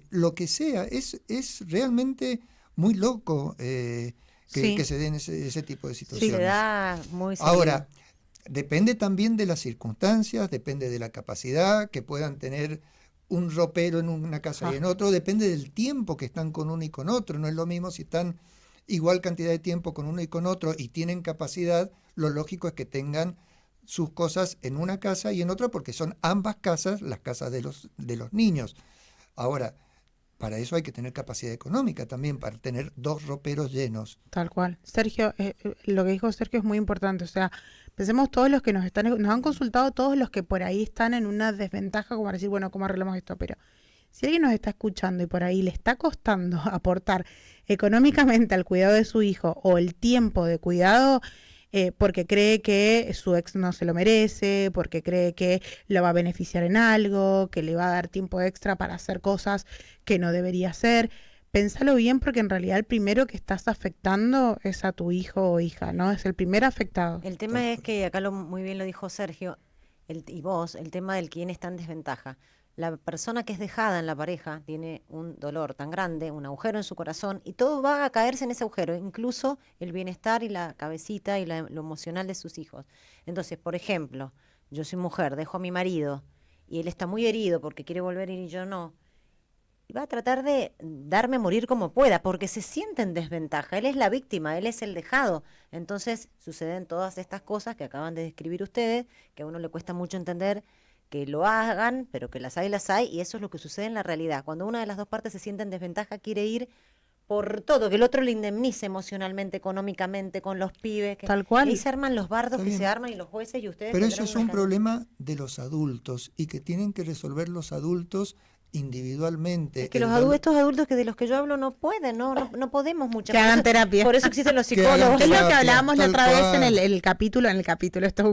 lo que sea. Es realmente muy loco Sí. que se den ese tipo de Sí, situaciones. se da muy seguido. Ahora, depende también de las circunstancias, depende de la capacidad que puedan tener un ropero en una casa y en otro, depende del tiempo que están con uno y con otro. No es lo mismo si están igual cantidad de tiempo con uno y con otro y tienen capacidad, lo lógico es que tengan sus cosas en una casa y en otra porque son ambas casas las casas de los niños. Ahora, para eso hay que tener capacidad económica también, para tener 2 roperos llenos. Tal cual. Sergio, lo que dijo Sergio es muy importante. O sea, pensemos todos los que nos han consultado, todos los que por ahí están en una desventaja, como para decir, bueno, ¿cómo arreglamos esto? Pero si alguien nos está escuchando y por ahí le está costando aportar económicamente al cuidado de su hijo o el tiempo de cuidado, porque cree que su ex no se lo merece, porque cree que lo va a beneficiar en algo, que le va a dar tiempo extra para hacer cosas que no debería hacer. Pénsalo bien porque en realidad el primero que estás afectando es a tu hijo o hija, ¿no? Es el primer afectado. El tema es que, acá muy bien lo dijo Sergio, y vos, el tema del quién está en desventaja. La persona que es dejada en la pareja tiene un dolor tan grande, un agujero en su corazón, y todo va a caerse en ese agujero, incluso el bienestar y la cabecita y lo emocional de sus hijos. Entonces, por ejemplo, yo soy mujer, dejo a mi marido, y él está muy herido porque quiere volver y yo no, y va a tratar de darme a morir como pueda, porque se siente en desventaja. Él es la víctima, él es el dejado. Entonces suceden todas estas cosas que acaban de describir ustedes, que a uno le cuesta mucho entender que lo hagan, pero que las hay, y eso es lo que sucede en la realidad. Cuando una de las dos partes se siente en desventaja, quiere ir por todo, que el otro le indemnice emocionalmente, económicamente, con los pibes. Tal cual. Y ahí se arman los bardos Está que bien. se arman y los jueces y ustedes. Pero eso tendrán es una un can- problema de los adultos y que tienen que resolver los adultos individualmente. Es que El los dolor- estos adultos que de los que yo hablo no pueden, no podemos muchas Que hagan veces. terapia. Por eso existen los Que hagan psicólogos. Es lo que terapia, hablábamos la tal otra vez en cual. el capítulo, esto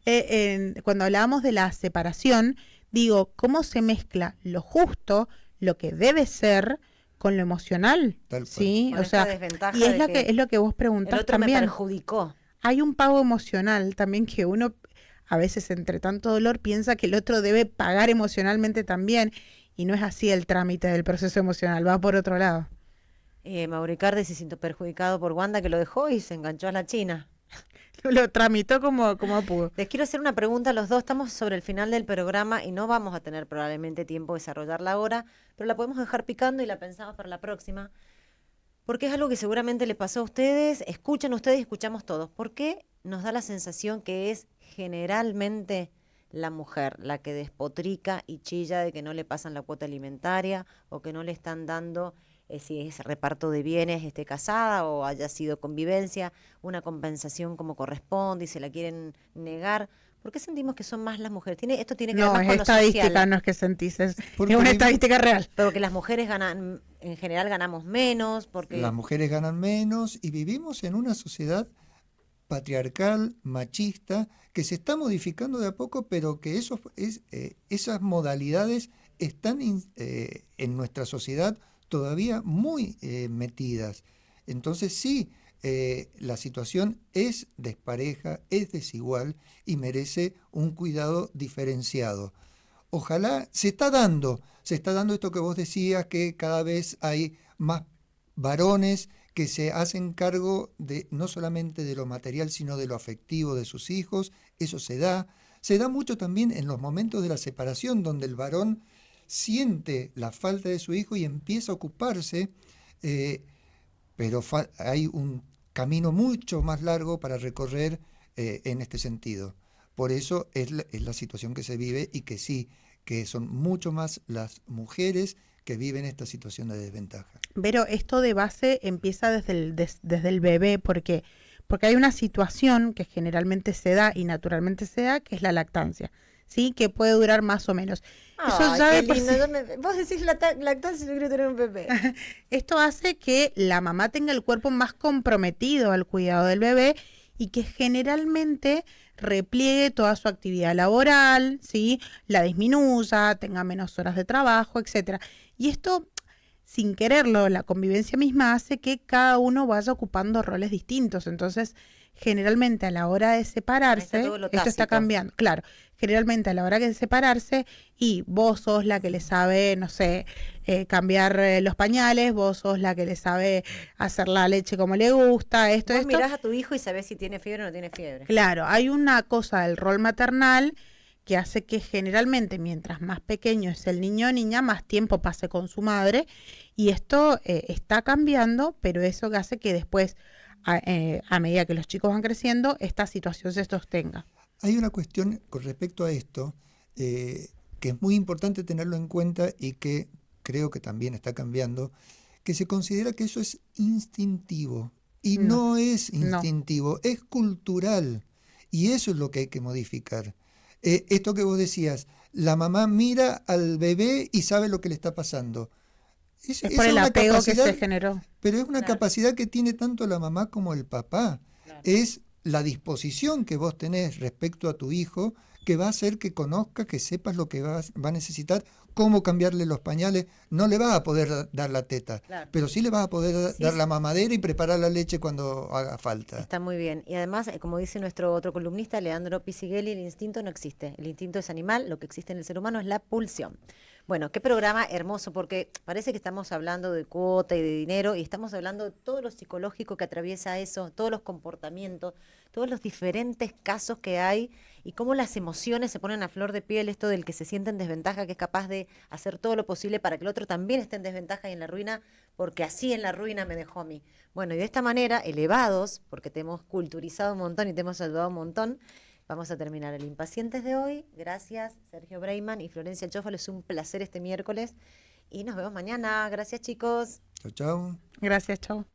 es cuando hablábamos de la separación, digo, ¿cómo se mezcla lo justo, lo que debe ser, con lo emocional? Tal cual. ¿Sí? Con O esta sea, desventaja y es de lo que es lo que vos El preguntás otro me también. perjudicó. Hay un pago emocional también que uno a veces entre tanto dolor piensa que el otro debe pagar emocionalmente también y no es así el trámite del proceso emocional, va por otro lado. Mauricardi se sintió perjudicado por Wanda, que lo dejó y se enganchó a la China. Lo tramitó como pudo. Les quiero hacer una pregunta a los dos. Estamos sobre el final del programa y no vamos a tener probablemente tiempo de desarrollarla ahora, pero la podemos dejar picando y la pensamos para la próxima. Porque es algo que seguramente le pasó a ustedes, escuchan ustedes y escuchamos todos. ¿Por qué nos da la sensación que es generalmente la mujer la que despotrica y chilla de que no le pasan la cuota alimentaria o que no le están dando, si es reparto de bienes, esté casada o haya sido convivencia, una compensación como corresponde y se la quieren negar? ¿Por qué sentimos que son más las mujeres? Esto tiene que ver No, más es con lo estadística, social. no es que sentís, es Porque una vivimos- estadística real. Porque las mujeres ganan, en general ganamos menos, porque Las mujeres ganan menos y vivimos en una sociedad patriarcal, machista, que se está modificando de a poco, pero que esas modalidades están en nuestra sociedad todavía muy metidas. Entonces sí, la situación es despareja, es desigual y merece un cuidado diferenciado. Ojalá, se está dando esto que vos decías, que cada vez hay más varones que se hacen cargo de no solamente de lo material, sino de lo afectivo de sus hijos. Eso se da. Se da mucho también en los momentos de la separación, donde el varón siente la falta de su hijo y empieza a ocuparse, pero hay un camino mucho más largo para recorrer en este sentido. Por eso es la situación que se vive y que sí, que son mucho más las mujeres que viven esta situación de desventaja. Pero esto de base empieza desde el bebé, porque hay una situación que generalmente se da y naturalmente se da, que es la lactancia, ¿sí? Que puede durar más o menos. Eso Ay, ya qué de por lindo. sí- Vos decís lactancia y yo quiero tener un bebé. Esto hace que la mamá tenga el cuerpo más comprometido al cuidado del bebé y que generalmente repliegue toda su actividad laboral, ¿sí? La disminuya, tenga menos horas de trabajo, etcétera. Y esto, sin quererlo, la convivencia misma hace que cada uno vaya ocupando roles distintos. Entonces, generalmente a la hora de Ahí está separarse, todo lo esto está tácito. cambiando. Claro, generalmente a la hora de separarse, y vos sos la que le sabe, no sé, cambiar los pañales, vos sos la que le sabe hacer la leche como le gusta, esto. Vos mirás a tu hijo y sabés si tiene fiebre o no tiene fiebre. Claro, hay una cosa del rol maternal que hace que generalmente mientras más pequeño es el niño o niña, más tiempo pase con su madre, y esto está cambiando, pero eso que hace que después, a medida que los chicos van creciendo, esta situación se sostenga. Hay una cuestión con respecto a esto que es muy importante tenerlo en cuenta y que creo que también está cambiando, que se considera que eso es instintivo. Y No, no es no. instintivo, es cultural. Y eso es lo que hay que modificar. Esto que vos decías, la mamá mira al bebé y sabe lo que le está pasando. Es Esa por es el una apego que capacidad, se generó. pero es una Claro. capacidad que tiene tanto la mamá como el papá. Claro. Es la disposición que vos tenés respecto a tu hijo que va a hacer que conozca, que sepas lo que va a necesitar, cómo cambiarle los pañales. No le vas a poder dar la teta, Claro. pero sí le vas a poder Sí, dar sí. la mamadera y preparar la leche cuando haga falta. Está muy bien. Y además, como dice nuestro otro columnista, Leandro Pisighelli, el instinto no existe. El instinto es animal, lo que existe en el ser humano es la pulsión. Bueno, qué programa hermoso, porque parece que estamos hablando de cuota y de dinero, y estamos hablando de todo lo psicológico que atraviesa eso, todos los comportamientos, todos los diferentes casos que hay, y cómo las emociones se ponen a flor de piel, esto del que se siente en desventaja, que es capaz de hacer todo lo posible para que el otro también esté en desventaja y en la ruina, porque así en la ruina me dejó a mí. Bueno, y de esta manera, elevados, porque te hemos culturizado un montón y te hemos ayudado un montón, vamos a terminar el Impacientes de hoy. Gracias, Sergio Breiman y Florencia Chofal. Es un placer este miércoles. Y nos vemos mañana. Gracias, chicos. Chao, chao. Gracias, chao.